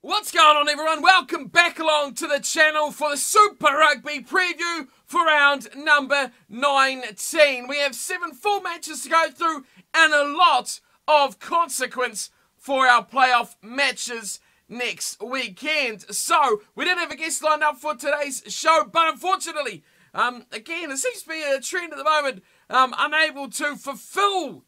What's going on, everyone? Welcome back along to the channel for the Super Rugby preview for round number 19. We have 7 full matches to go through and a lot of consequence for our playoff matches next weekend. So, we didn't have a guest lined up for today's show, but unfortunately, again, it seems to be a trend at the moment, unable to fulfill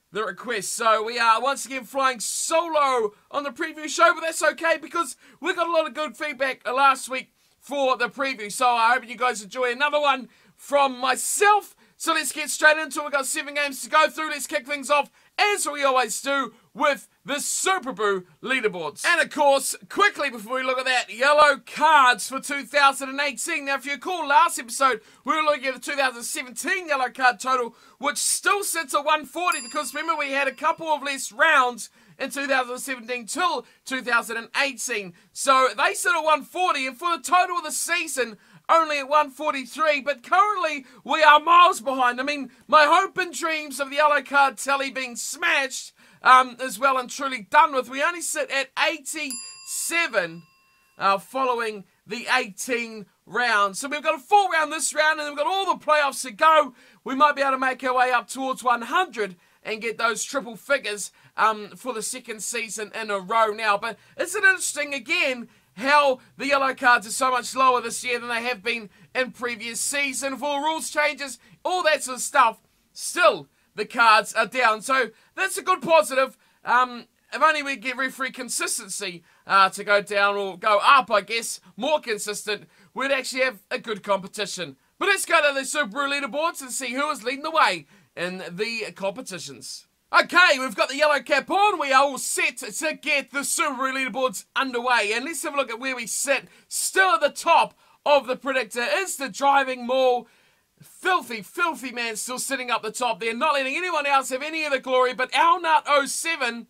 the request. So we are once again flying solo on the preview show, but that's okay because we got a lot of good feedback last week for the preview. So I hope you guys enjoy another one from myself. So let's get straight into it. We've got 7 games to go through. Let's kick things off, as we always do, with the SuperBru leaderboards. And of course, quickly before we look at that, yellow cards for 2018. Now, if you recall last episode, we were looking at the 2017 yellow card total, which still sits at 140, because remember we had a couple of less rounds in 2017 till 2018. So they sit at 140, and for the total of the season, only at 143, but currently we are miles behind. I mean, my hope and dreams of the yellow card tally being smashed is well and truly done with. We only sit at 87 following the 18 rounds. So we've got a full round this round, and we've got all the playoffs to go. We might be able to make our way up towards 100 and get those triple figures for the second season in a row now. But isn't it interesting, again, how the yellow cards are so much lower this year than they have been in previous seasons? For rules changes, all that sort of stuff, still the cards are down. So that's a good positive. If only we get referee consistency to go down or go up, I guess, more consistent, we'd actually have a good competition. But let's go to the SuperBru leaderboards and see who is leading the way in the competitions. Okay, we've got the yellow cap on. We are all set to get the SuperBru leaderboards underway. And let's have a look at where we sit. Still at the top of the predictor is the driving mall. Filthy, filthy man still sitting up the top there. Not letting anyone else have any of the glory. But Alnut07,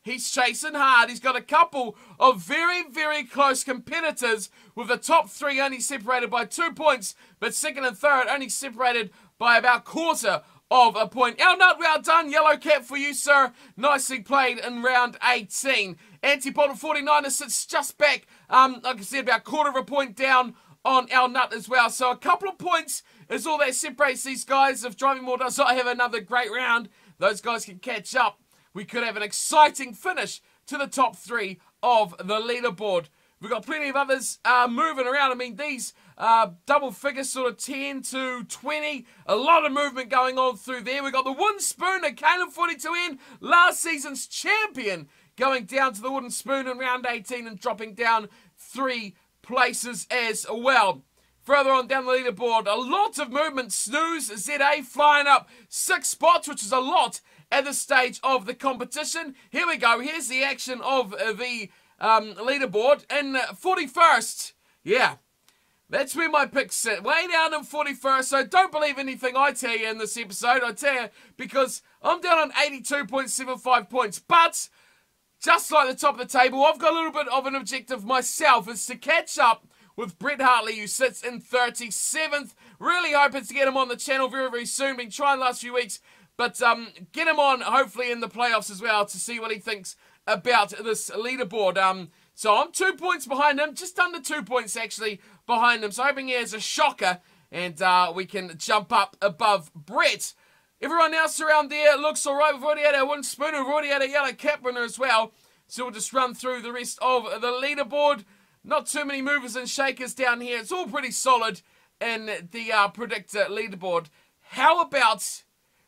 he's chasing hard. He's got a couple of very, very close competitors, with the top 3 only separated by 2 points. But second and third only separated by about quarter of a point. Alnut, well done. Yellow cap for you, sir. Nicely played in round 18. Antipodal 49er sits just back, like I said, about quarter of a point down on Alnut as well. So a couple of points is all that separates these guys. If Driving More does not have another great round, those guys can catch up. We could have an exciting finish to the top 3 of the leaderboard. We've got plenty of others moving around. I mean, these double figures, sort of 10 to 20. A lot of movement going on through there. We've got the Wooden Spooner, Kalen 42N, last season's champion, going down to the Wooden Spoon in round 18 and dropping down 3 places as well. Further on down the leaderboard, a lot of movement. Snooze, ZA flying up 6 spots, which is a lot at this stage of the competition. Here we go. Here's the action of the leaderboard. In 41st, yeah, that's where my picks sit. Way down in 41st, so don't believe anything I tell you in this episode. I tell you, because I'm down on 82.75 points. But, just like the top of the table, I've got a little bit of an objective myself. It's to catch up with Brett Hartley, who sits in 37th. Really hoping to get him on the channel very, very soon. Been trying the last few weeks. But get him on, hopefully, in the playoffs as well, to see what he thinks about this leaderboard. So I'm 2 points behind him, just under 2 points actually behind him. So hoping he has a shocker and we can jump up above Brett. Everyone else around there looks alright. We've already had our Wooden Spooner, we've already had a yellow cap winner as well. So we'll just run through the rest of the leaderboard. Not too many movers and shakers down here. It's all pretty solid in the predictor leaderboard. How about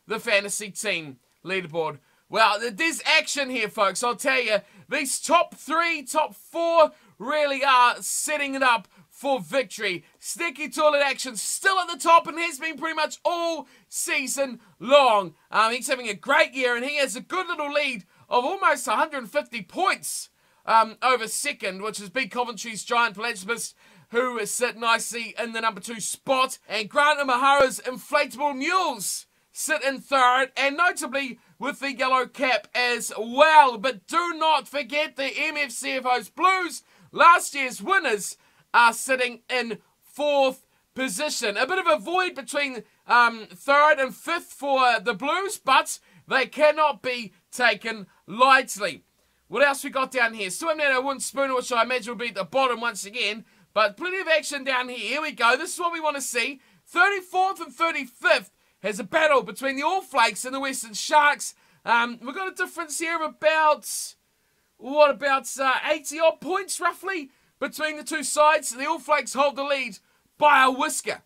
the fantasy team leaderboard? Well, there's action here, folks. I'll tell you, these top 3, top 4 really are setting it up for victory. Sneaky Toilet Action still at the top and has been pretty much all season long. He's having a great year, and he has a good little lead of almost 150 points over second, which is Big Coventry's Giant Philanthropist, who sit nicely in the number 2 spot. And Grant Imahara's Inflatable Mules sit in third, and notably with the yellow cap as well. But do not forget the MFCFO's Blues, last year's winners, are sitting in 4th position. A bit of a void between 3rd and 5th for the Blues, but they cannot be taken lightly. What else we got down here? Still haven't had a wooden spoon, which I imagine will be at the bottom once again. But plenty of action down here. Here we go. This is what we want to see. 34th and 35th has a battle between the All Flakes and the Western Sharks. We've got a difference here of about, 80-odd points roughly between the two sides. The All Flakes hold the lead by a whisker.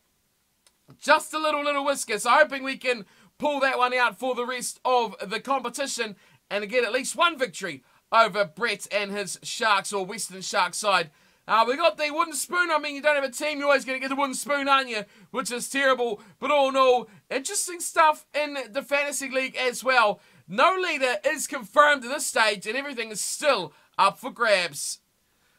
Just a little whisker. So hoping we can pull that one out for the rest of the competition and get at least one victory over Brett and his Sharks, or Western Shark side. We got the wooden spoon. I mean, you don't have a team, you're always going to get the wooden spoon, aren't you? Which is terrible. But all in all, interesting stuff in the Fantasy League as well. No leader is confirmed at this stage, and everything is still up for grabs.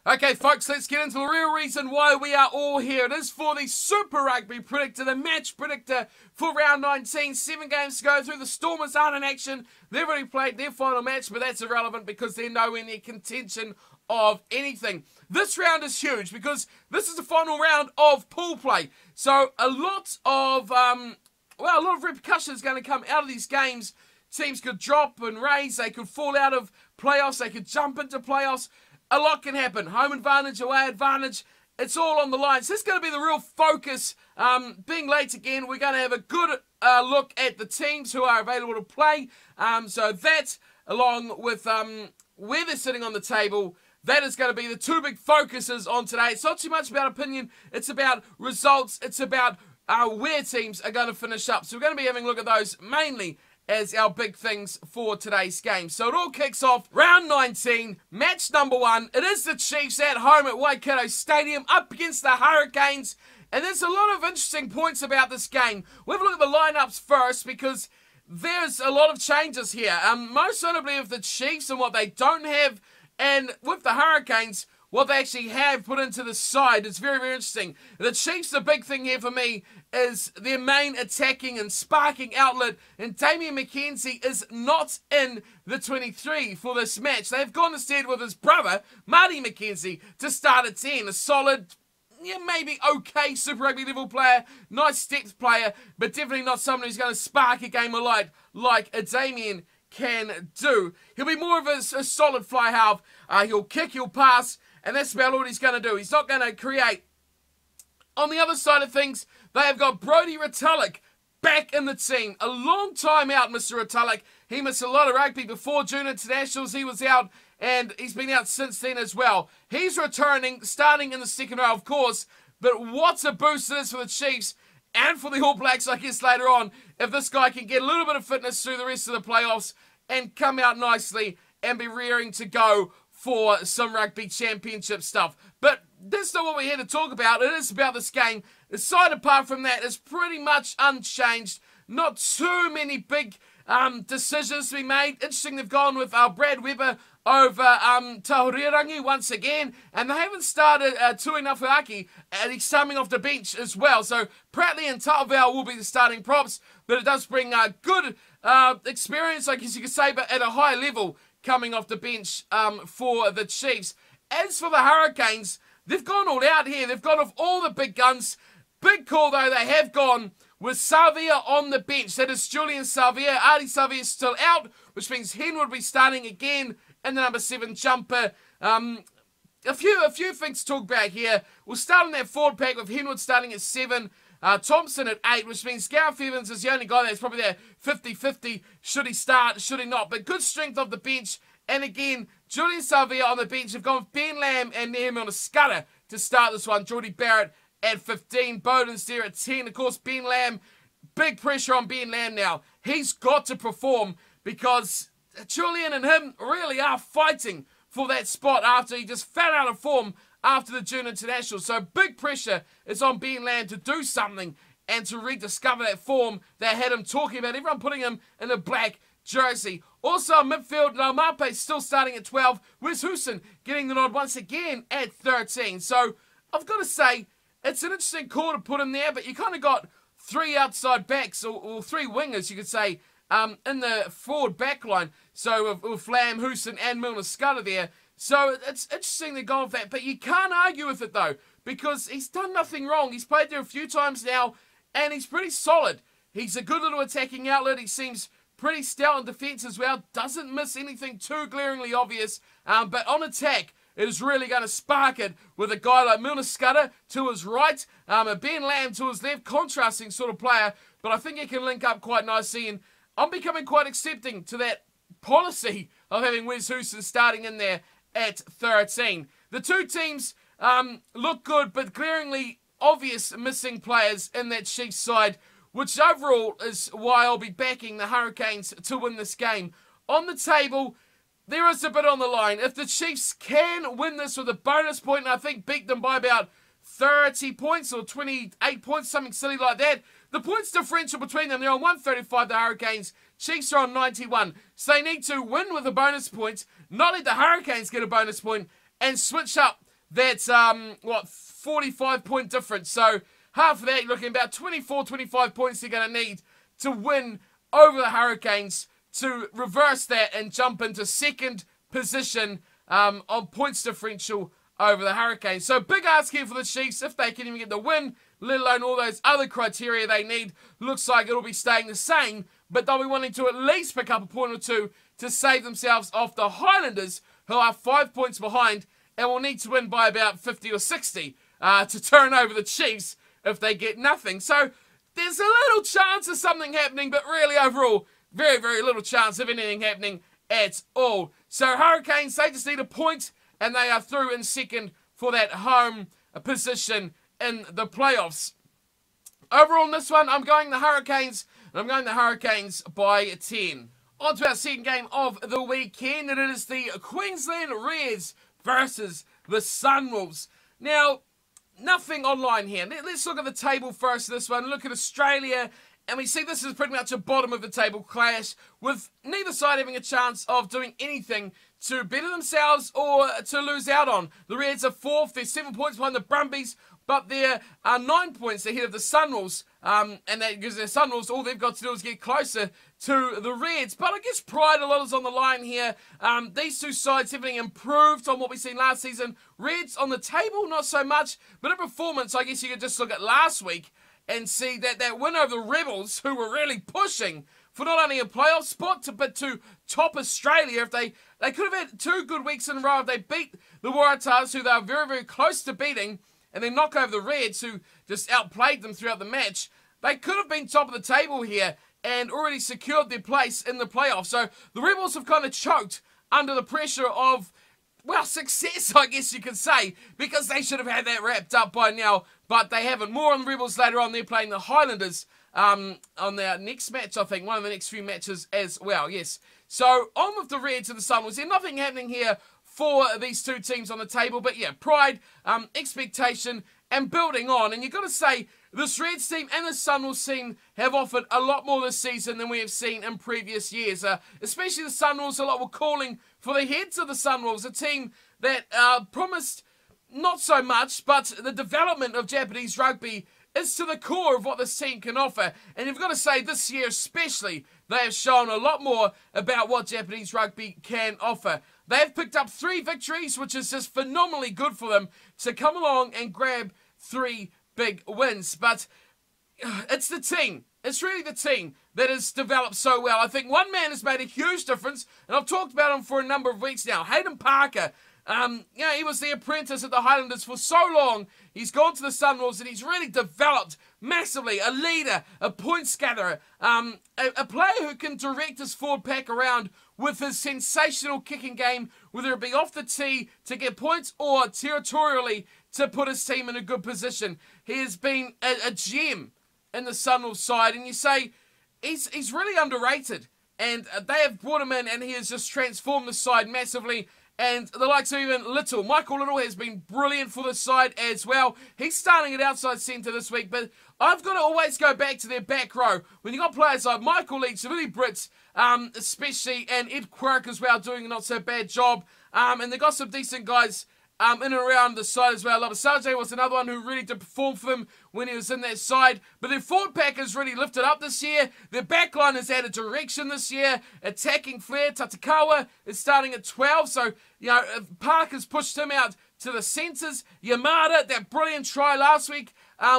Okay, folks, let's get into the real reason why we are all here. It is for the Super Rugby predictor, the match predictor for round 19. 7 games to go through. The Stormers aren't in action. They've already played their final match, but that's irrelevant because they're nowhere near contention of anything. This round is huge because this is the final round of pool play. So a lot of repercussions going to come out of these games. Teams could drop and raise. They could fall out of playoffs. They could jump into playoffs. A lot can happen. Home advantage, away advantage. It's all on the line. So this is going to be the real focus. Being late again, we're going to have a good look at the teams who are available to play. So that, along with where they're sitting on the table, that is going to be the two big focuses on today. It's not too much about opinion. It's about results. It's about where teams are going to finish up. So we're going to be having a look at those mainly as our big things for today's game. So it all kicks off round 19, match number 1. It is the Chiefs at home at Waikato Stadium up against the Hurricanes. And there's a lot of interesting points about this game. We'll have a look at the lineups first because there's a lot of changes here. Most notably with the Chiefs and what they don't have, and with the Hurricanes, what they actually have put into the side. Is very, very interesting. The Chiefs, the big thing here for me is their main attacking and sparking outlet, and Damian McKenzie is not in the 23 for this match. They've gone instead with his brother, Marty McKenzie, to start at 10. A solid, maybe okay Super Rugby level player, nice depth player, but definitely not someone who's going to spark a game of light like a Damian can do. He'll be more of a solid fly half. He'll kick, he'll pass, and that's about all he's going to do. He's not going to create. On the other side of things, they have got Brodie Retallick back in the team. A long time out, Mr. Retallick. He missed a lot of rugby before June Internationals. He was out, and he's been out since then as well. He's returning, starting in the second row, of course, but what a boost it is for the Chiefs and for the All Blacks, I guess, later on, if this guy can get a little bit of fitness through the rest of the playoffs and come out nicely and be rearing to go for some rugby championship stuff. But that's not what we're here to talk about. It is about this game. The side apart from that is pretty much unchanged. Not too many big decisions to be made. Interesting, they've gone with Brad Weber over Tahurirangi once again, and they haven't started Tui Nafuaki, and he's coming off the bench as well. So Pratley and Tauvau will be the starting props, but it does bring good experience, I guess you could say, but at a high level coming off the bench for the Chiefs. As for the Hurricanes, they've gone all out here. They've gone with all the big guns. Big call, though, they have gone with Savia on the bench. That is Julian Savia. Artie Savia is still out, which means Hen would be starting again in the number 7 jumper. A few things to talk about here. We'll start on that forward pack with Henwood starting at 7. Thompson at 8, which means Gareth Evans is the only guy that's probably there 50-50. Should he start? Should he not? But good strength off the bench. And again, Julian Savia on the bench. Have gone with Ben Lamb and Nehemiah Scudder to start this one. Geordie Barrett at 15. Bowden's there at 10. Of course, Ben Lamb, big pressure on Ben Lamb now. He's got to perform because Julian and him really are fighting for that spot after he just fell out of form after the June International. So big pressure is on Ben Lamb to do something and to rediscover that form that had him talking about everyone putting him in a black jersey. Also in midfield, Naumape still starting at 12. Wes Hoosen getting the nod once again at 13. So I've got to say, it's an interesting call to put him there, but you kind of got 3 outside backs, or 3 wingers, you could say, in the forward back line. So with Lamb, Hoosen and Milner Scudder there. So it's interesting they're going with that, but you can't argue with it though, because he's done nothing wrong. He's played there a few times now, and he's pretty solid. He's a good little attacking outlet. He seems pretty stout in defence as well. Doesn't miss anything too glaringly obvious. but on attack, it is really going to spark it with a guy like Milner Scudder to his right, a Ben Lamb to his left, contrasting sort of player, but I think he can link up quite nicely, and I'm becoming quite accepting to that policy of having Wes Houston starting in there at 13. The two teams look good, but glaringly obvious missing players in that Chiefs side, which overall is why I'll be backing the Hurricanes to win this game. On the table, there is a bit on the line. If the Chiefs can win this with a bonus point, and I think beat them by about 30 points or 28 points, something silly like that, the points differential between them, they're on 135, the Hurricanes. Chiefs are on 91. So they need to win with a bonus point, not let the Hurricanes get a bonus point, and switch up that, 45-point difference. So half of that, you're looking about 24, 25 points you're going to need to win over the Hurricanes to reverse that and jump into second position on points differential over the Hurricanes. So big ask here for the Chiefs if they can even get the win, let alone all those other criteria they need. Looks like it'll be staying the same, but they'll be wanting to at least pick up a point or two to save themselves off the Highlanders, who are 5 points behind and will need to win by about 50 or 60 to turn over the Chiefs if they get nothing. So there's a little chance of something happening, but really overall, very, very little chance of anything happening at all. So Hurricanes, they just need a point, and they are through in second for that home position in the playoffs. Overall in this one, I'm going the Hurricanes, and I'm going the Hurricanes by 10. On to our second game of the weekend, and it is the Queensland Reds versus the Sunwolves. Now, nothing online here. Let's look at the table first, this one. Look at Australia, and we see this is pretty much a bottom of the table clash, with neither side having a chance of doing anything to better themselves or to lose out on. The Reds are fourth, they're 7 points behind the Brumbies, but they're 9 points ahead of the Sunwolves, and that gives the Sunwolves, all they've got to do is get closer to the Reds. But I guess pride a lot is on the line here. These two sides have been improved on what we've seen last season. Reds on the table, not so much, but in performance, I guess you could just look at last week and see that that win over the Rebels, who were really pushing for not only a playoff spot, but to top Australia. If they could have had 2 good weeks in a row if they beat the Waratahs, who they were very, very close to beating, and then knock over the Reds, who just outplayed them throughout the match. They could have been top of the table here and already secured their place in the playoffs. So the Rebels have kind of choked under the pressure of, well, success, I guess you could say, because they should have had that wrapped up by now, but they haven't. More on the Rebels later on. They're playing the Highlanders on their next match, I think, one of the next few matches as well, yes. So on with the Reds and the Sunwolves. There's nothing happening here for these two teams on the table, but yeah, pride, expectation, and building on. And you've got to say, this Reds team and the Sunwolves team have offered a lot more this season than we have seen in previous years. Especially the Sunwolves, a lot were calling for the heads of the Sunwolves, a team that promised not so much, but the development of Japanese rugby is to the core of what this team can offer. And you've got to say, this year especially, they have shown a lot more about what Japanese rugby can offer. They have picked up 3 victories, which is just phenomenally good for them to come along and grab 3 big wins. But it's the team. It's really the team that has developed so well. I think one man has made a huge difference, and I've talked about him for a number of weeks now. Hayden Parker. He was the apprentice at the Highlanders for so long. He's gone to the Sunwolves and he's really developed massively. A leader, a points gatherer, a player who can direct his forward pack around with his sensational kicking game, whether it be off the tee to get points or territorially to put his team in a good position. He has been a gem in the Sunwolves side, and you say he's really underrated. And they have brought him in and he has just transformed the side massively. And the likes of even Little. Michael Little has been brilliant for the side as well. He's starting at outside centre this week, but I've got to always go back to their back row. When you've got players like Michael Leach, Willie Brits, especially, and Ed Quirk as well, doing a not so bad job. And they've got some decent guys in and around the side as well. Labasage was another one who really did perform for them when he was in that side. But their forward pack has really lifted up this year. Their back line has added direction this year. Attacking flair. Tatakawa is starting at 12. So, you know, Parker's pushed him out to the centres. Yamada, that brilliant try last week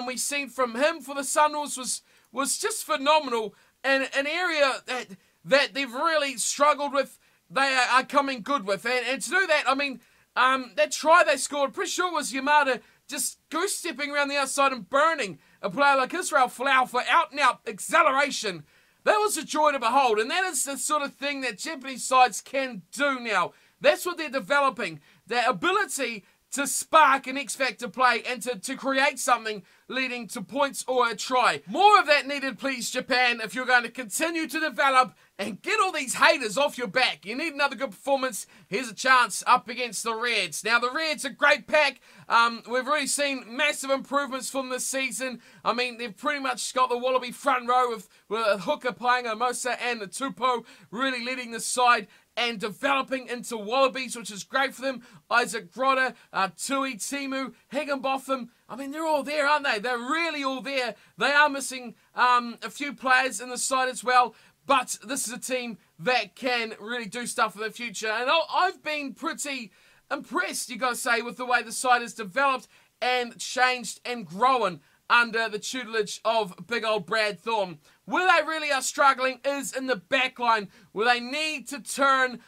we've seen from him for the Sunwolves was just phenomenal. And an area that they've really struggled with they are coming good with. And to do that, I mean, that try they scored, pretty sure it was Yamada just goose-stepping around the outside and burning a player like Israel Folau for out-and-out acceleration. That was a joy to behold, and that is the sort of thing that Japanese sides can do now. That's what they're developing, their ability to spark an X-Factor play and to create something leading to points or a try. More of that needed, please, Japan, if you're going to continue to develop and get all these haters off your back. You need another good performance. Here's a chance up against the Reds. Now, the Reds, a great pack. We've really seen massive improvements from this season. I mean, they've pretty much got the Wallaby front row with Hooker playing Amosa and the Tupou really leading the side and developing into Wallabies, which is great for them. Isaac Grotter, Tui, Timu, Higginbotham. I mean, they're all there, aren't they? They're really all there. They are missing a few players in the side as well, but this is a team that can really do stuff for the future. And I've been pretty impressed, you got to say, with the way the side has developed and changed and grown under the tutelage of big old Brad Thorne. Where they really are struggling is in the back line, where they need to turn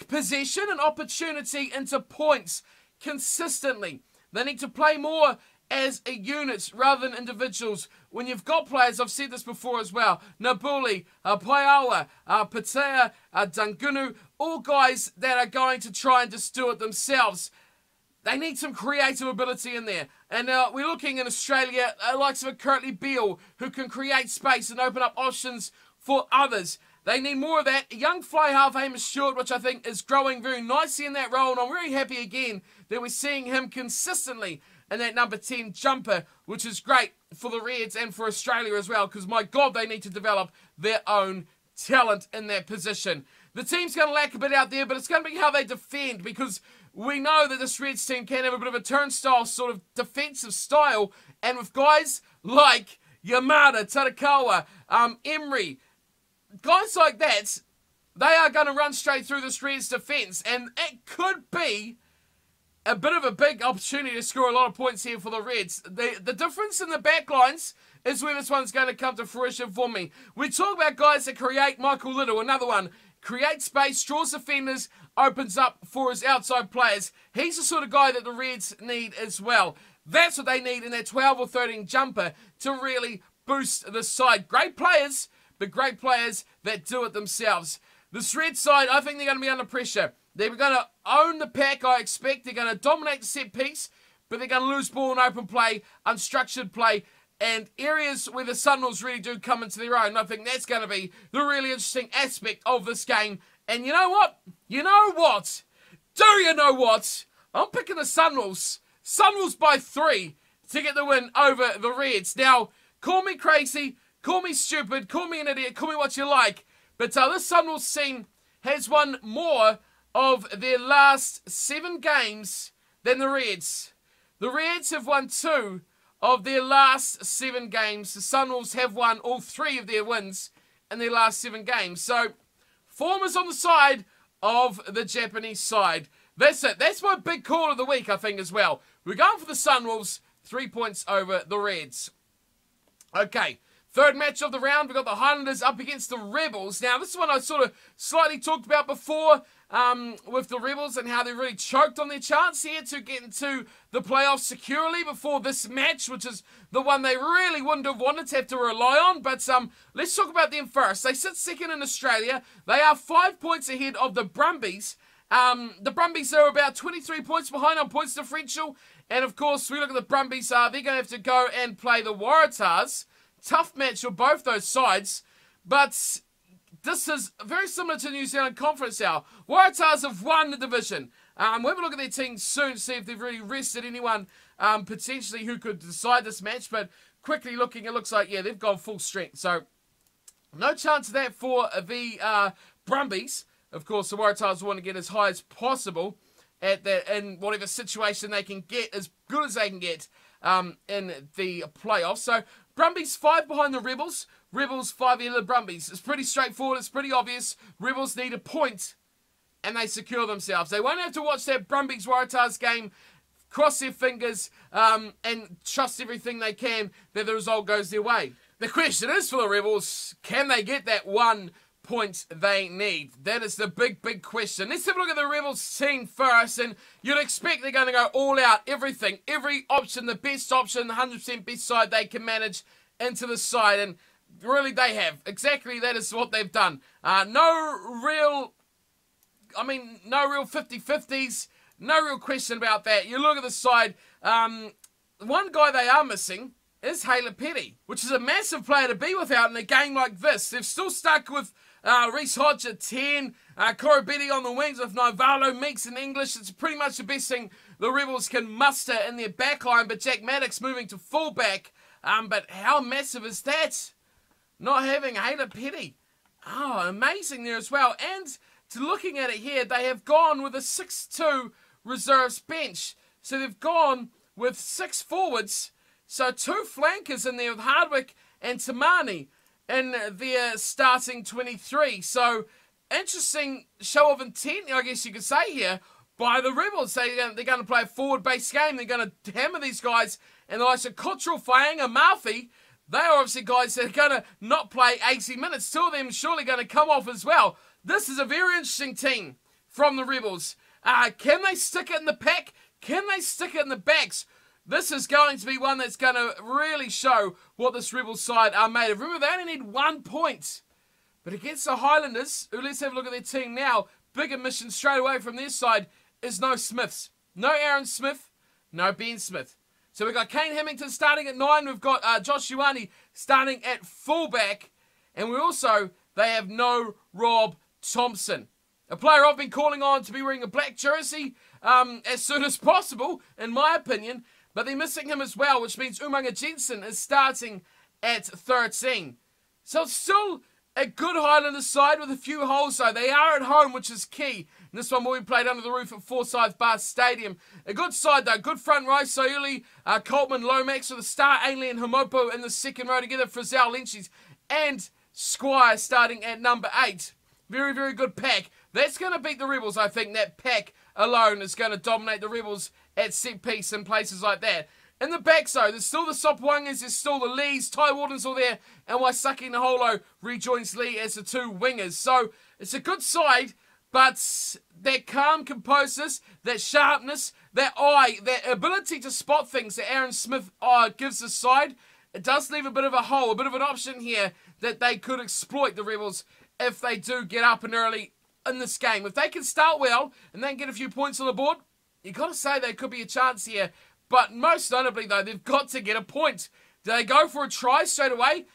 possession and opportunity into points consistently. They need to play more as a unit rather than individuals. When you've got players, I've said this before as well, Nabuli, Paiawa, Patea, Dangunu, all guys that are going to try and just do it themselves. They need some creative ability in there. And we're looking in Australia, likes of a Kurtley Beale, who can create space and open up options for others. They need more of that. A young fly half, Hamish Stewart, which I think is growing very nicely in that role. And I'm very happy again that we're seeing him consistently in that number 10 jumper, which is great for the Reds and for Australia as well. Because, my God, they need to develop their own talent in that position. The team's going to lack a bit out there, but it's going to be how they defend, because we know that this Reds team can have a bit of a turnstile sort of defensive style, and with guys like Yamada, Tarakawa, Emery, guys like that, they are going to run straight through this Reds defence, and it could be a bit of a big opportunity to score a lot of points here for the Reds. The difference in the back lines is where this one's going to come to fruition for me. We talk about guys that create. Michael Little, another one. Creates space, draws defenders, opens up for his outside players. He's the sort of guy that the Reds need as well. That's what they need in their 12 or 13 jumper to really boost the side. Great players, but great players that do it themselves. This Red side, I think they're going to be under pressure. They're going to own the pack, I expect. They're going to dominate the set piece, but they're going to lose ball in open play, unstructured play, and areas where the Sunwolves really do come into their own. I think that's going to be the really interesting aspect of this game. And you know what? You know what? Do you know what? I'm picking the Sunwolves. Sunwolves by 3 to get the win over the Reds. Now, call me crazy, call me stupid, call me an idiot, call me what you like. But this Sunwolves team has won more of their last 7 games than the Reds. The Reds have won 2 of their last 7 games. The Sunwolves have won all 3 of their wins in their last 7 games. So, form is on the side of the Japanese side. That's it. That's my big call of the week, I think, as well. We're going for the Sunwolves, 3 points over the Reds. Okay, third match of the round. We've got the Highlanders up against the Rebels. Now, this is one I sort of slightly talked about before with the Rebels and how they really choked on their chance here to get into the playoffs securely before this match, which is the one they really wouldn't have wanted to have to rely on. But let's talk about them first. They sit second in Australia. They are 5 points ahead of the Brumbies. The Brumbies are about 23 points behind on points differential. And, of course, we look at the Brumbies. They're going to have to go and play the Waratahs. Tough match for both those sides. But this is very similar to the New Zealand Conference now. Waratahs have won the division. We'll have a look at their team soon, see if they've really rested anyone potentially who could decide this match. But quickly looking, it looks like, yeah, they've gone full strength. So, no chance of that for the Brumbies. Of course, the Waratahs want to get as high as possible at in whatever situation they can get, as good as they can get in the playoffs. So, Brumbies 5 behind the Rebels. Rebels 5 ahead of the Brumbies. It's pretty straightforward. It's pretty obvious. Rebels need a point and they secure themselves. They won't have to watch that Brumbies-Waratahs game, cross their fingers and trust everything they can that the result goes their way. The question is for the Rebels, can they get that 1 points they need? That is the big, big question. Let's have a look at the Rebels team first, and you'd expect they're going to go all out, everything, every option, the best option, the 100% best side they can manage into the side, and really they have. Exactly that is what they've done. No real 50-50s, no real question about that. You look at the side, one guy they are missing is Hayla Petty, which is a massive player to be without in a game like this. They've still stuck with Reece Hodge at 10, Korobedi on the wings with Naivalo, Meeks in English. It's pretty much the best thing the Rebels can muster in their backline, but Jack Maddox moving to fullback. But how massive is that? Not having Hayla Petty. Oh, amazing there as well. And looking at it here, they have gone with a 6-2 reserves bench. So they've gone with 6 forwards. So 2 flankers in there with Hardwick and Tamani in their starting 23. So interesting show of intent, I guess you could say here, by the Rebels. They're going to play a forward-based game. They're going to hammer these guys. And the likes of Cottrell, Faenga, Murphy, they are obviously guys that are going to not play 80 minutes. 2 of them surely going to come off as well. This is a very interesting team from the Rebels. Can they stick it in the pack? Can they stick it in the backs? This is going to be one that's going to really show what this Rebels side are made of. Remember, they only need 1 point. But against the Highlanders, who, let's have a look at their team now, big admission straight away from their side is no Smiths. No Aaron Smith, no Ben Smith. So we've got Kane Hamilton starting at 9. We've got Josh Ioane starting at fullback. And they have no Rob Thompson. A player I've been calling on to be wearing a black jersey as soon as possible, in my opinion. But they're missing him as well, which means Umaga Jensen is starting at 13. So it's still a good Highlanders side with a few holes, though. They are at home, which is key. And this one will be played under the roof at Forsyth Bar Stadium. A good side, though. Good front row. Sayuli, Coltman, Lomax with a star, Ainley and Homopo in the second row together. Frizzell, Lynchies and Squire starting at number 8. Very, very good pack. That's going to beat the Rebels, I think. That pack alone is going to dominate the Rebels at set piece and places like that. In the back, though, there's still the Sopwangas, there's still the Lees, Ty Warden's all there, and Waisaki Naholo rejoins Lee as the 2 wingers. So it's a good side, but that calm composedness, that sharpness, that eye, that ability to spot things that Aaron Smith gives the side, it does leave a bit of a hole, a bit of an option here that they could exploit, the Rebels, if they do get up and early in this game. If they can start well and then get a few points on the board, you've got to say there could be a chance here. But most notably, though, they've got to get a point. Do they go for a try straight away?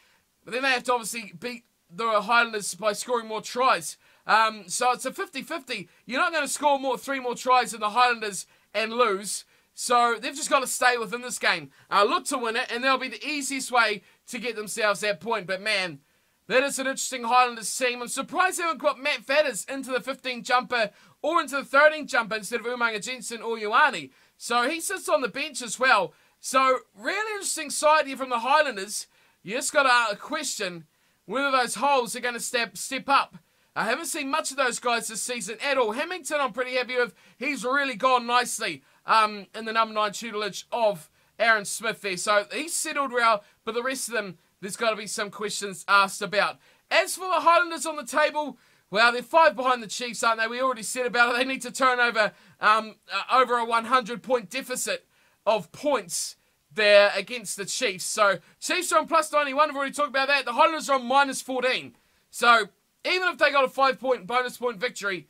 But then they have to obviously beat the Highlanders by scoring more tries. So it's a 50-50. You're not going to score 3 more tries than the Highlanders and lose. So they've just got to stay within this game. Look to win it, and that'll be the easiest way to get themselves that point. But man, that is an interesting Highlanders team. I'm surprised they haven't got Matt Fadders into the 15 jumper or into the 13 jumper instead of Umaga Jensen or Ioane. So he sits on the bench as well. So really interesting side here from the Highlanders. You just got to question whether those holes are going to step up. I haven't seen much of those guys this season at all. Hamilton I'm pretty happy with. He's really gone nicely in the number 9 tutelage of Aaron Smith there. So he's settled well, but the rest of them, there's got to be some questions asked about. As for the Highlanders on the table, well, they're 5 behind the Chiefs, aren't they? We already said about it. They need to turn over over a 100-point deficit of points there against the Chiefs. So Chiefs are on plus 91. We've already talked about that. The Highlanders are on minus 14. So even if they got a 5-point bonus point victory,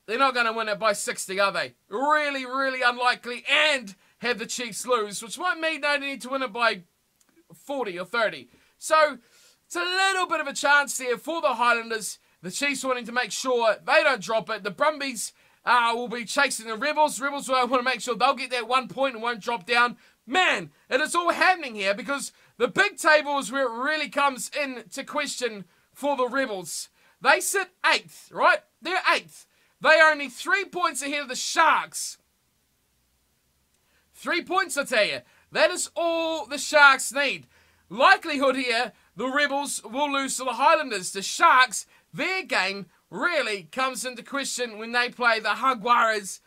they're not going to win it by 60, are they? Really, really unlikely. And have the Chiefs lose, which might mean they need to win it by 40 or 30. So it's a little bit of a chance there for the Highlanders. The Chiefs wanting to make sure they don't drop it. The Brumbies will be chasing the Rebels. Rebels will want to make sure they'll get that 1 point and won't drop down. Man, it is all happening here because the big table is where it really comes into question for the Rebels. They sit 8th, right? They're 8th. They are only 3 points ahead of the Sharks. 3 points, I tell you. That is all the Sharks need. Likelihood here, the Rebels will lose to the Highlanders. The Sharks, their game really comes into question when they play the Jaguares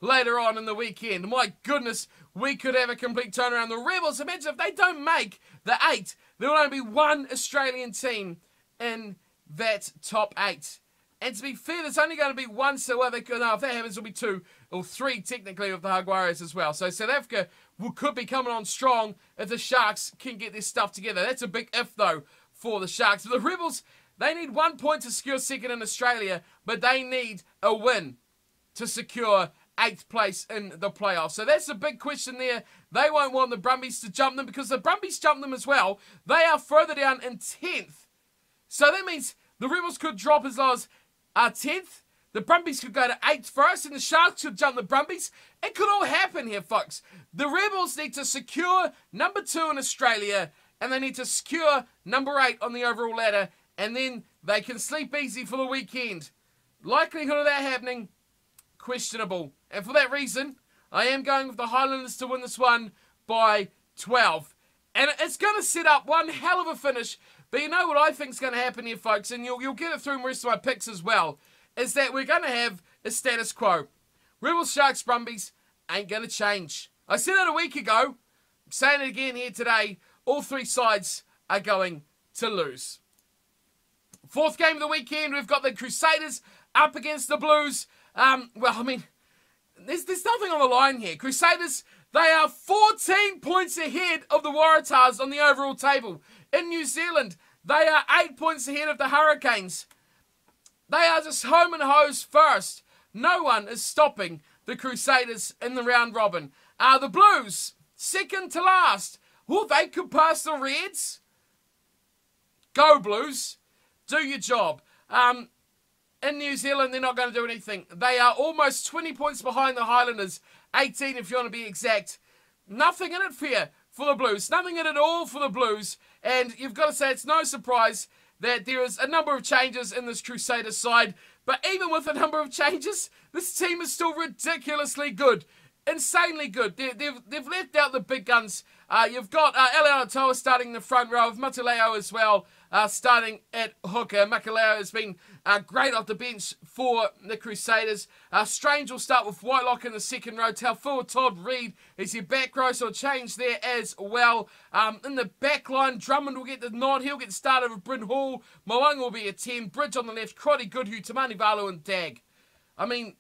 later on in the weekend. My goodness, we could have a complete turnaround. The Rebels, imagine if they don't make the 8, there will only be one Australian team in that top 8. And to be fair, there's only going to be one, so well, if that happens, it'll be 2 or 3 technically with the Warriors as well. So South Africa could be coming on strong if the Sharks can get their stuff together. That's a big if, though, for the Sharks. But the Rebels, they need 1 point to secure second in Australia, but they need a win to secure 8th place in the playoffs. So that's a big question there. They won't want the Brumbies to jump them because the Brumbies jump them as well. They are further down in 10th. So that means the Rebels could drop as low as 10th. The Brumbies could go to 8th first, and the Sharks could jump the Brumbies. It could all happen here, folks. The Rebels need to secure number 2 in Australia, and they need to secure number 8 on the overall ladder, and then they can sleep easy for the weekend. Likelihood of that happening, questionable. And for that reason, I am going with the Highlanders to win this one by 12. And it's going to set up one hell of a finish. But you know what I think is going to happen here, folks, and you'll get it through the rest of my picks as well, is that we're going to have a status quo. Rebels, Sharks, Brumbies ain't going to change. I said it a week ago. I'm saying it again here today. All 3 sides are going to lose. 4th game of the weekend, we've got the Crusaders up against the Blues. Well, I mean, there's nothing on the line here. Crusaders, they are 14 points ahead of the Waratahs on the overall table. In New Zealand, they are 8 points ahead of the Hurricanes. They are just home and hose first. No one is stopping the Crusaders in the round robin. The Blues, second to last. Well, they could pass the Reds. Go Blues. Do your job. In New Zealand, they're not going to do anything. They are almost 20 points behind the Highlanders. 18 if you want to be exact. Nothing in it for the Blues. Nothing in it at all for the Blues. And you've got to say it's no surprise that there is a number of changes in this Crusaders side. But even with a number of changes, this team is still ridiculously good. Insanely good. They've left out the big guns. You've got Alatoa starting in the front row, with Mataleo as well starting at hooker. Makaleo has been great off the bench for the Crusaders. Strange will start with Whitelock in the second row. Taufua Todd Reid is your back row, so a change there as well. In the back line, Drummond will get the nod. He'll get started with Bryn Hall. Moanga will be a 10. Bridge on the left. Crotty Goodhue, Tamani Valu and Dag. I mean,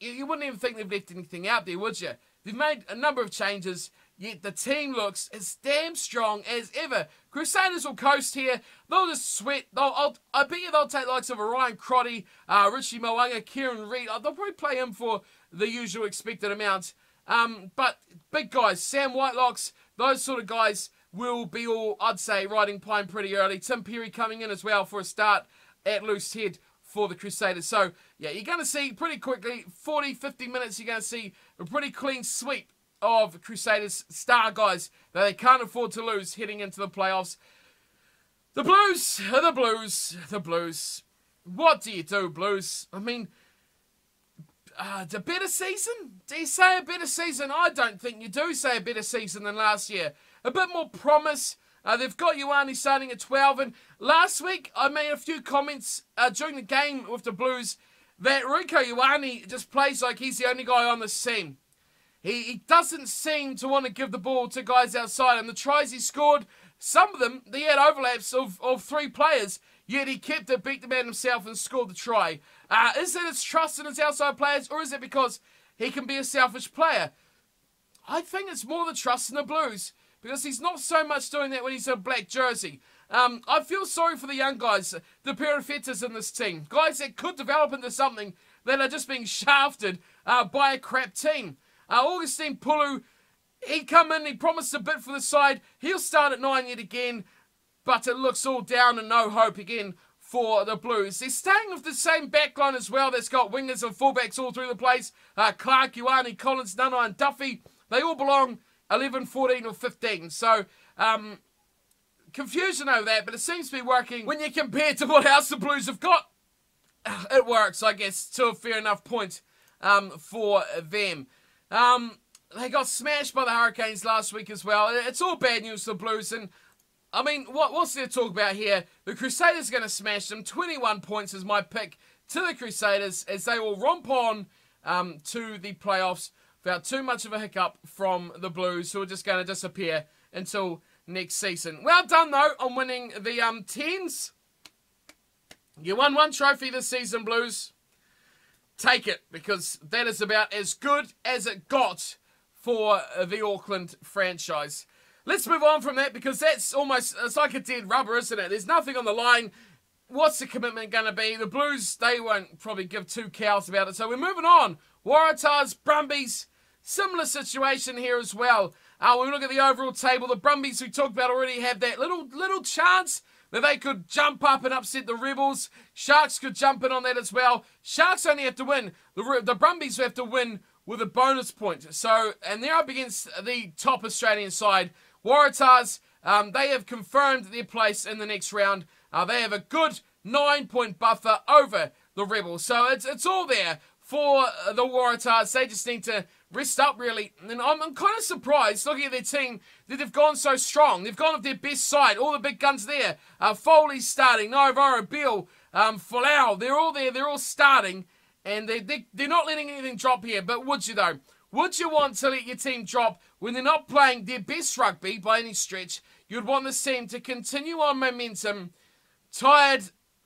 you wouldn't even think they've left anything out there, would you? They've made a number of changes, yet the team looks as damn strong as ever. Crusaders will coast here. They'll just sweat. I bet you they'll take the likes of Orion Crotty, Richie Moanga, Kieran Reid. They'll probably play him for the usual expected amount. But big guys, Sam Whitelocks, those sort of guys will be all, I'd say, riding pine pretty early. Tim Perry coming in as well for a start at loose head for the Crusaders. So, yeah, you're going to see pretty quickly, 40, 50 minutes, you're going to see a pretty clean sweep of Crusaders star guys that they can't afford to lose heading into the playoffs. The Blues are the Blues. The Blues. What do you do, Blues? I mean, a better season? Do you say a better season? I don't think you do say a better season than last year. A bit more promise. They've got Ioane starting at 12. And last week, I made a few comments during the game with the Blues that Rieko Ioane just plays like he's the only guy on the team. He doesn't seem to want to give the ball to guys outside. And the tries he scored, some of them, he had overlaps of 3 players, yet he kept it, beat the man himself and scored the try. Is it his trust in his outside players, or is it because he can be a selfish player? I think it's more the trust in the Blues, because he's not so much doing that when he's in a black jersey. I feel sorry for the young guys, the Perifetas in this team. Guys that could develop into something that are just being shafted by a crap team. Augustine Pulu, he come in, he promised a bit for the side. He'll start at 9 yet again, but it looks all down and no hope again for the Blues. They're staying with the same backline as well that's got wingers and fullbacks all through the place. Clark, Ioane, Collins, Nana and Duffy, they all belong 11, 14 or 15. So, confusion over that, but it seems to be working when you compare to what else the Blues have got. It works, I guess, to a fair enough point for them. They got smashed by the Hurricanes last week as well. It's all bad news for the Blues. And, I mean, what's there to talk about here? The Crusaders are going to smash them. 21 points is my pick to the Crusaders as they will romp on to the playoffs without too much of a hiccup from the Blues, who are just going to disappear until next season. Well done, though, on winning the 10s. You won one trophy this season, Blues. Take it, because that is about as good as it got for the Auckland franchise. Let's move on from that, because that's almost, it's like a dead rubber, isn't it? There's nothing on the line. What's the commitment going to be? The Blues, they won't probably give two cows about it. So we're moving on. Waratahs, Brumbies, similar situation here as well. When we look at the overall table, the Brumbies we talked about already have that little chance that they could jump up and upset the Rebels. Sharks could jump in on that as well. Sharks only have to win. The Brumbies have to win with a bonus point. So, and they're up against the top Australian side. Waratahs, they have confirmed their place in the next round. They have a good 9-point buffer over the Rebels. So it's all there for the Waratahs. They just need to rest up, really. And I'm kind of surprised, looking at their team, that they've gone so strong. They've gone with their best side. All the big guns there. Foley's starting. Naivara, Beale, Folau. They're all there. They're all starting. And they're not letting anything drop here. But would you, though? Would you want to let your team drop when they're not playing their best rugby by any stretch? You'd want this team to continue on momentum. Tired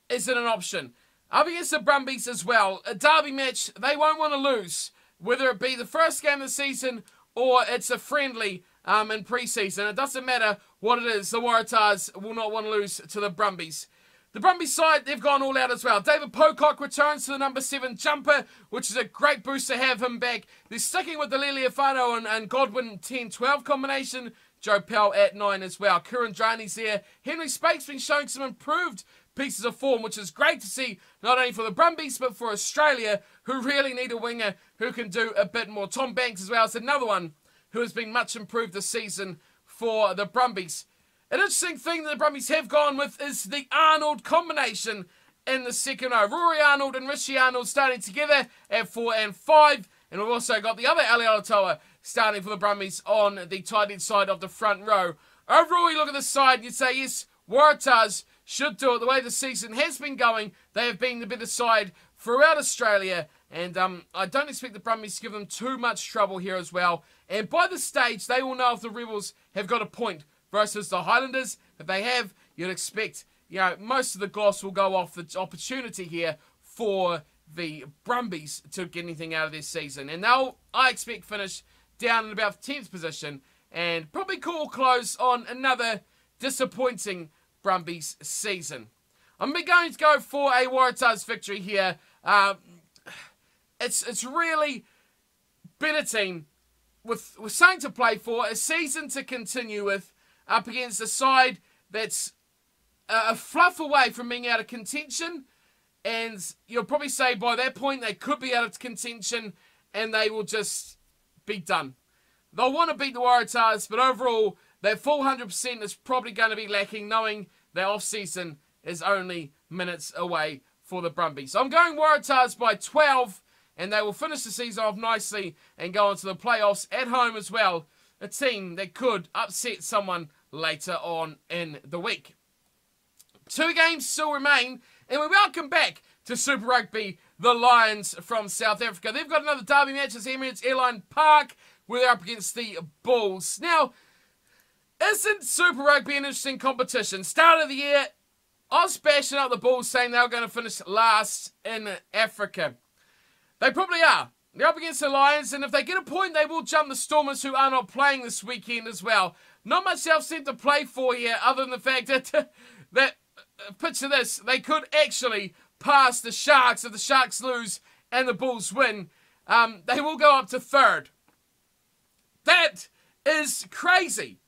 isn't an option. Up against the Brumbies as well. A derby match they won't want to lose. Whether it be the first game of the season or it's a friendly in pre-season. It doesn't matter what it is. The Waratahs will not want to lose to the Brumbies. The Brumbies side, they've gone all out as well. David Pocock returns to the number 7 jumper, which is a great boost to have him back. They're sticking with the Liliafano and Godwin 10-12 combination. Joe Powell at 9 as well. Kurandrani's there. Henry Spake's been showing some improved pieces of form, which is great to see, not only for the Brumbies, but for Australia, who really need a winger who can do a bit more. Tom Banks as well is another one who has been much improved this season for the Brumbies. An interesting thing that the Brumbies have gone with is the Arnold combination in the second row. Rory Arnold and Richie Arnold starting together at 4 and 5. And we've also got the other Ali Alatoa starting for the Brumbies on the tight end side of the front row. Overall, you look at this side and you'd say, yes, Waratahs should do it the way the season has been going. They have been the better side throughout Australia. And I don't expect the Brumbies to give them too much trouble here as well. And by this stage, they will know if the Rebels have got a point versus the Highlanders. If they have, you'd expect, most of the gloss will go off the opportunity here for the Brumbies to get anything out of this season. And they'll, I expect, finish down in about the 10th position and probably call close on another disappointing Brumbies season. I'm going to go for a Waratahs victory here. It's really better team with something to play for, a season to continue with, up against a side that's a fluff away from being out of contention. And you'll probably say by that point they could be out of contention and they will just be done. They'll want to beat the Waratahs, but overall, their full 100% is probably going to be lacking, knowing their off-season is only minutes away for the Brumbies. So I'm going Waratahs by 12, and they will finish the season off nicely and go on to the playoffs at home as well. A team that could upset someone later on in the week. 2 games still remain, and we welcome back to Super Rugby the Lions from South Africa. They've got another derby match at Emirates Airline Park, where they're up against the Bulls. Now, isn't Super Rugby an interesting competition? Start of the year, I was bashing out the Bulls saying they were going to finish last in Africa. They probably are. They're up against the Lions, and if they get a point, they will jump the Stormers, who are not playing this weekend as well. Not much else to play for here, other than the fact that picture this, they could actually pass the Sharks if the Sharks lose and the Bulls win. They will go up to 3rd. That is crazy.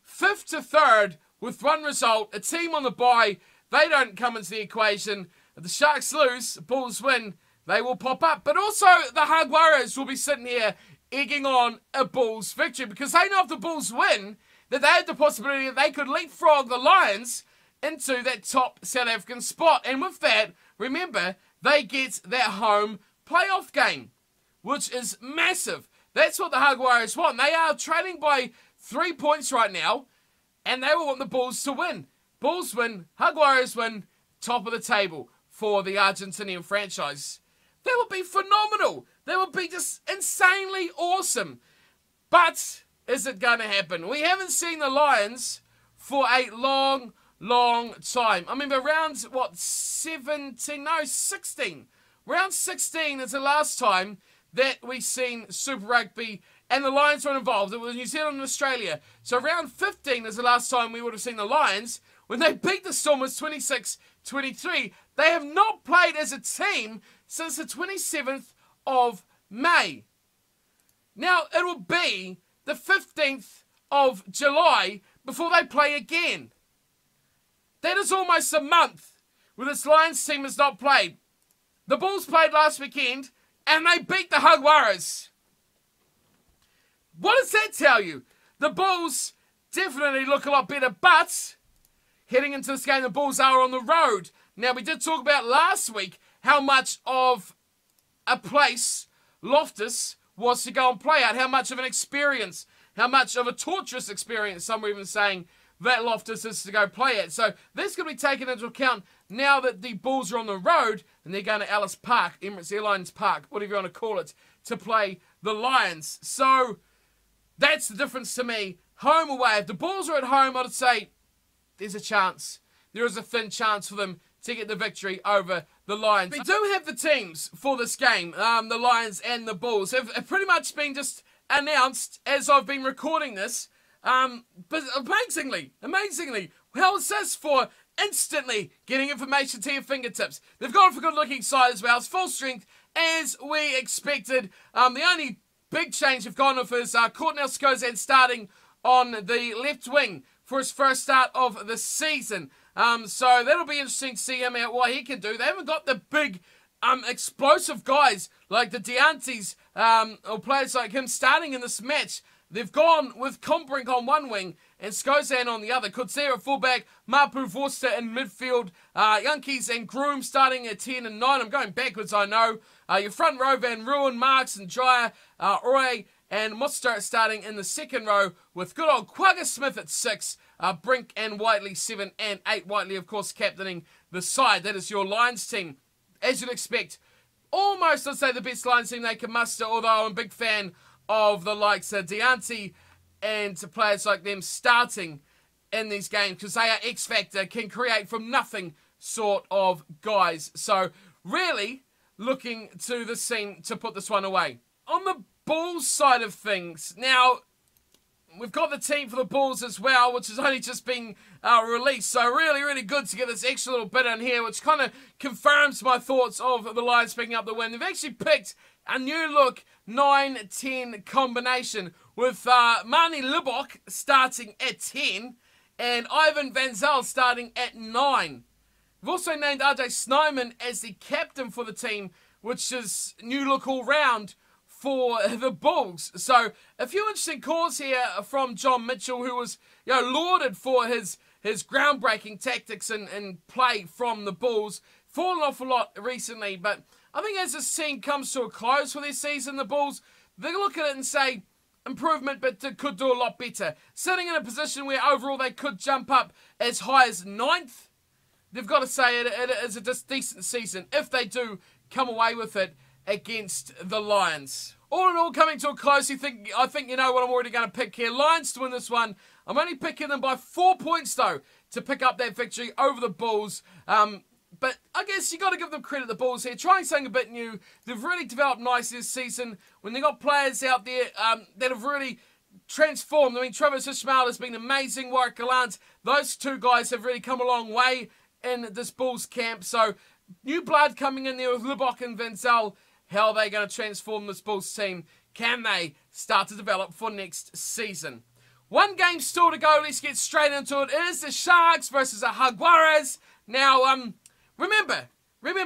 5th to 3rd with 1 result, a team on the bye. They don't come into the equation. If the Sharks lose, the Bulls win, they will pop up. But also, the Jaguares will be sitting here egging on a Bulls victory, because they know if the Bulls win, that they have the possibility that they could leapfrog the Lions into that top South African spot. And with that, remember, they get that home playoff game, which is massive. That's what the Jaguares want. They are trailing by 3 points right now, and they will want the Bulls to win. Bulls win, Jaguares win, top of the table for the Argentinian franchise. That would be phenomenal. That would be just insanely awesome. But is it going to happen? We haven't seen the Lions for a long, long time. I remember around, what, 17? No, 16. Round 16 is the last time that we've seen Super Rugby and the Lions were involved. It was New Zealand and Australia. So round 15 is the last time we would have seen the Lions. When they beat the Stormers 26-23, they have not played as a team since the 27th of May. Now, it will be the 15th of July before they play again. That is almost a month where this Lions team has not played. The Bulls played last weekend, and they beat the Waratahs. What does that tell you? The Bulls definitely look a lot better, but heading into this game, the Bulls are on the road. Now, we did talk about last week how much of a place Loftus was to go and play out, how much of an experience, how much of a torturous experience, some were even saying, that Loftus is to go play it. So this could be taken into account now that the Bulls are on the road and they're going to Ellis Park, Emirates Airlines Park, whatever you want to call it, to play the Lions. So that's the difference to me. Home away. If the Bulls are at home, I'd say there's a chance. There is a thin chance for them to get the victory over the Lions. We do have the teams for this game, the Lions and the Bulls, have pretty much been just announced as I've been recording this. But amazingly, how is this for instantly getting information to your fingertips? They've gone for a good-looking side as well. It's full strength as we expected. The only big change they've gone with is Courtney Skozan starting on the left wing for his first start of the season. So that'll be interesting to see him out, what he can do. They haven't got the big explosive guys like the Deantes or players like him starting in this match. They've gone with Combrink on one wing and Skozan on the other. Kudzera at fullback, Mapu Vorster in midfield, Yankees and Groom starting at 10 and 9. I'm going backwards, I know. Your front row, Van Ruin, Marks and Jaya, Roy and Mostert starting in the second row with good old Quagga Smith at 6, Brink and Whiteley 7 and 8. Whiteley, of course, captaining the side. That is your Lions team. As you'd expect, almost, I'd say, the best Lions team they can muster, although I'm a big fan of the likes of Deante and players like them starting in these games because they are X-Factor, can create from nothing sort of guys. So really looking to the scene to put this one away. On the Bulls side of things, now we've got the team for the Bulls as well, which has only just been released. So really good to get this extra little bit in here, which kind of confirms my thoughts of the Lions picking up the win. They've actually picked a new look 9-10 combination with Marnie Libok starting at 10 and Ivan Van Zyl starting at 9. We've also named RJ Snyman as the captain for the team, which is new look all round for the Bulls. So a few interesting calls here from John Mitchell, who was lauded for his groundbreaking tactics and play from the Bulls. Fallen off a lot recently, but I think as this team comes to a close for this season, the Bulls, they look at it and say, improvement, but they could do a lot better. Sitting in a position where overall they could jump up as high as 9th, they've got to say it is a decent season if they do come away with it against the Lions. All in all, coming to a close, I think you know what I'm already going to pick here. Lions to win this one. I'm only picking them by 4 points, though, to pick up that victory over the Bulls. But I guess you got to give them credit, the Bulls here. Trying something a bit new. They've really developed nicely this season. When they got players out there that have really transformed. I mean, Travis Ismail has been amazing. Warwick Gallant, those two guys have really come a long way in this Bulls camp. So, new blood coming in there with Libok and Van Zyl. How are they going to transform this Bulls team? Can they start to develop for next season? One game still to go. Let's get straight into it. It is the Sharks versus the Jaguares. Now, remember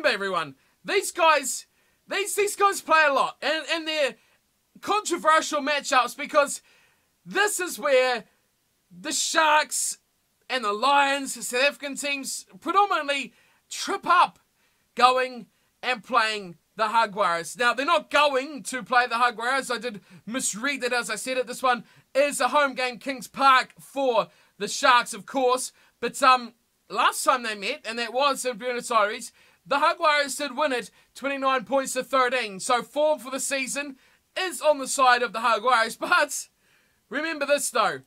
everyone, these guys play a lot, and they're controversial matchups because this is where the Sharks and the Lions, the South African teams, predominantly trip up going and playing the Jaguares. Now, they're not going to play the Jaguares. I did misread that as I said it. This one is a home game, Kings Park, for the Sharks, of course. But last time they met, and that was in Buenos Aires, the Jaguares did win it 29 points to 13. So form for the season is on the side of the Jaguares. But remember this, though.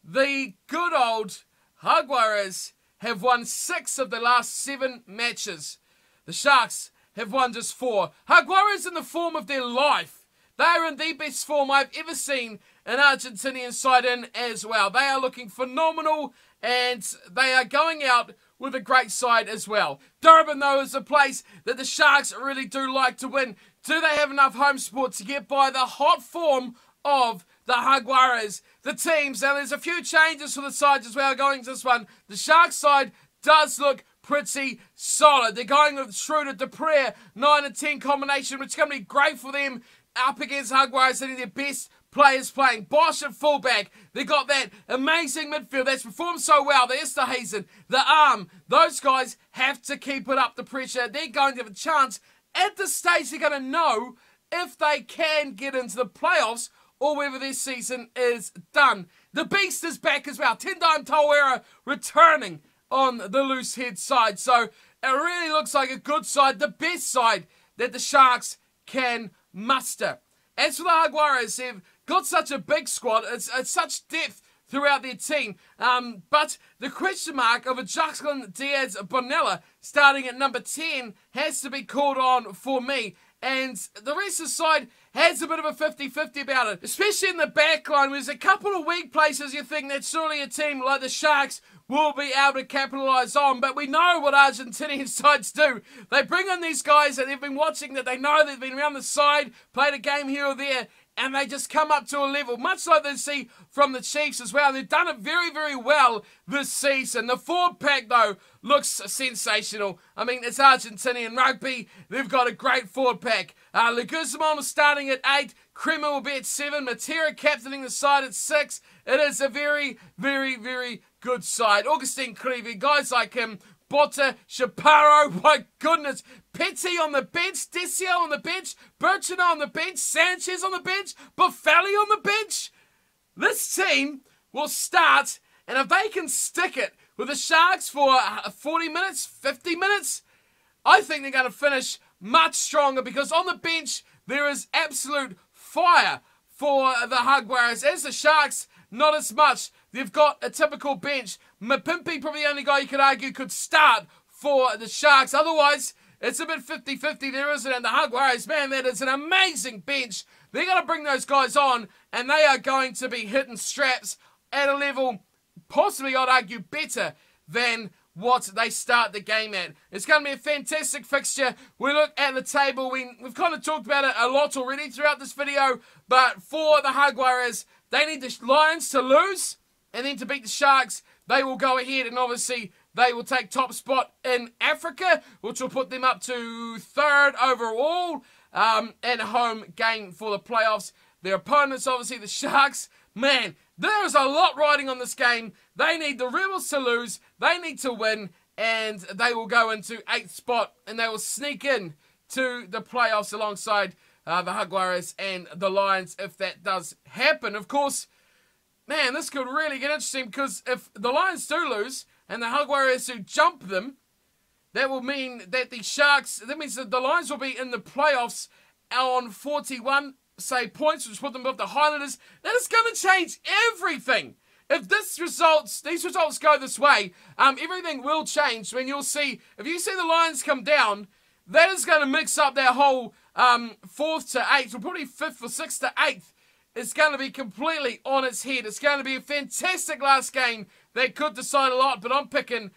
The good old Jaguares have won 6 of the last 7 matches. The Sharks have won just 4. Jaguares in the form of their life. They are in the best form I've ever seen an Argentinian side in as well. They are looking phenomenal, and they are going out with a great side as well. Durban, though, is a place that the Sharks really do like to win. Do they have enough home support to get by the hot form of the Jaguares? The teams, now there's a few changes for the sides as well going to this one. The Sharks side does look pretty solid. They're going with Schroeder, thudpair, 9 and 10 combination, which is going to be great for them up against Jaguares, hitting their best players playing. Bosch at fullback. They got that amazing midfield that's performed so well. The Esterhazen, the Arm. Those guys have to keep it up the pressure. They're going to have a chance. At this stage, they're going to know if they can get into the playoffs or whether their season is done. The Beast is back as well. Tendai Tawera returning on the loose head side. So it really looks like a good side. The best side that the Sharks can muster. As for the Jaguares, they've got such a big squad. It's such depth throughout their team. But the question mark of a Jacqueline Diaz-Bonella starting at number 10 has to be called on for me. And the rest of the side has a bit of a 50-50 about it. Especially in the back line, where there's a couple of weak places you think that surely a team like the Sharks will be able to capitalise on. But we know what Argentinian sides do. They bring in these guys that they've been watching, that they know they've been around the side, played a game here or there, and they just come up to a level, much like they see from the Chiefs as well. And they've done it very, very well this season. The forward pack, though, looks sensational. I mean, it's Argentinian rugby. They've got a great forward pack. Leguzamon is starting at 8. Crema will be at 7. Matera captaining the side at 6. It is a very, very, very good side. Augustine Creevy, guys like him. Botta, Chaparro, my goodness. Petty on the bench, Decio on the bench, Burchina on the bench, Sanchez on the bench, Bufali on the bench. This team will start, and if they can stick it with the Sharks for 40 minutes, 50 minutes, I think they're going to finish much stronger, because on the bench there is absolute fire for the Jaguares. As the Sharks, not as much. They've got a typical bench. Mapimpi, probably the only guy you could argue could start for the Sharks. Otherwise, it's a bit 50-50 there, isn't it? And the Jaguares, man, that is an amazing bench. They're going to bring those guys on, and they are going to be hitting straps at a level, possibly I'd argue, better than what they start the game at. It's going to be a fantastic fixture. We look at the table. We've kind of talked about it a lot already throughout this video, but for the Jaguares, they need the Lions to lose, and then to beat the Sharks, they will go ahead, and obviously they will take top spot in Africa, which will put them up to 3rd overall, and a home game for the playoffs. Their opponents, obviously the Sharks. Man, there is a lot riding on this game. They need the Rebels to lose, they need to win, and they will go into 8th spot, and they will sneak in to the playoffs alongside the Jaguares and the Lions if that does happen. Of course, man, this could really get interesting, because if the Lions do lose and the Jaguares do jump them, that will mean that the Sharks, that means that the Lions will be in the playoffs on 41, say, points, which put them above the Highlanders. That is going to change everything. If these results go this way, everything will change. When you'll see, if you see the Lions come down, that is going to mix up their whole 4th to 8th, or probably 5th or 6th to 8th. It's going to be completely on its head. It's going to be a fantastic last game that could decide a lot, but I'm picking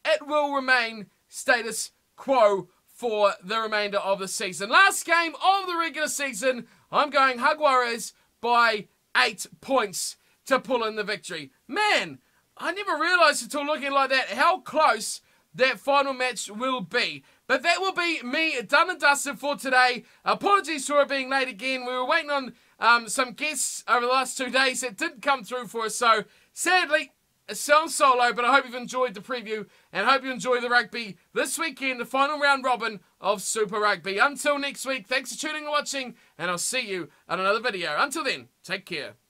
it will remain status quo for the remainder of the season. Last game of the regular season, I'm going Jaguares by 8 points to pull in the victory. Man, I never realised until looking like that how close that final match will be. But that will be me done and dusted for today. Apologies for it being late again. We were waiting on some guests over the last 2 days that didn't come through for us. So, sadly, it sounds solo, but I hope you've enjoyed the preview and hope you enjoy the rugby this weekend, the final round robin of Super Rugby. Until next week, thanks for tuning and watching, and I'll see you on another video. Until then, take care.